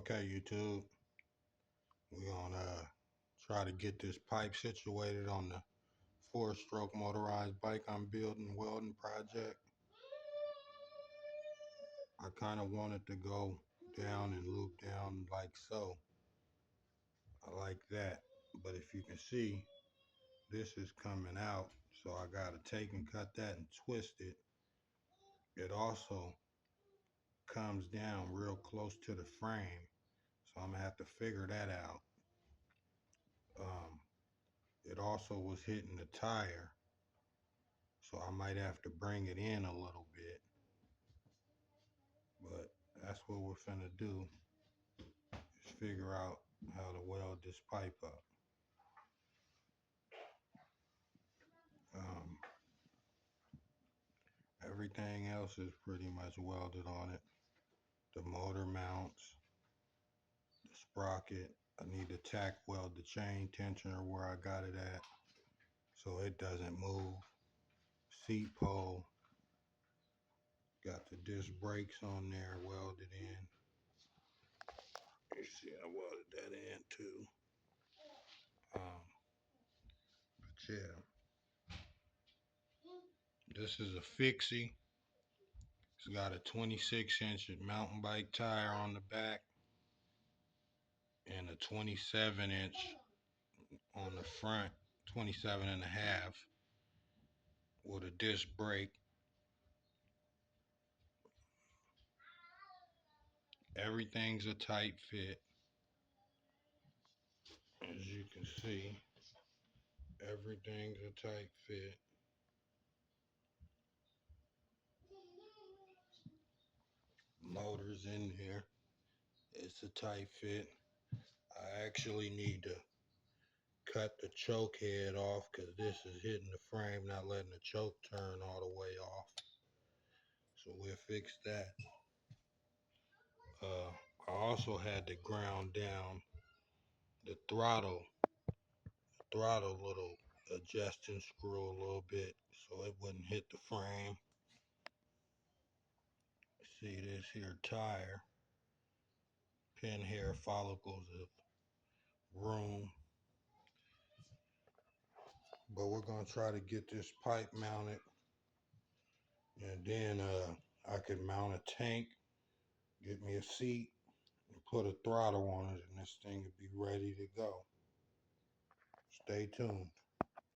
Okay, YouTube, we're gonna try to get this pipe situated on the 4-stroke motorized bike I'm building welding project. I kind of want it to go down and loop down like so. I like that, but if you can see, this is coming out, so I gotta take and cut that and twist it. It also comes down real close to the frame, so I'm gonna have to figure that out. Um, it also was hitting the tire, so I might have to bring it in a little bit, but that's what we're finna do, is figure out how to weld this pipe up. Um, Everything else is pretty much welded on it. The motor mounts, the sprocket. I need to tack weld the chain tensioner where I got it at so it doesn't move. Seat pole, got the disc brakes on there welded in. You see, I welded that in too. But yeah, this is a fixie. It's got a 26-inch mountain bike tire on the back and a 27-inch on the front, 27 and a half with a disc brake. Everything's a tight fit. As you can see, everything's a tight fit. Motors in there. It's a tight fit. I actually need to cut the choke head off because this is hitting the frame, not letting the choke turn all the way off. So we'll fix that. I also had to ground down the throttle little adjusting screw a little bit so it wouldn't hit the frame. See this here tire, pin hair follicles of room. But we're gonna try to get this pipe mounted, and then I could mount a tank, get me a seat, and put a throttle on it, and this thing would be ready to go. Stay tuned.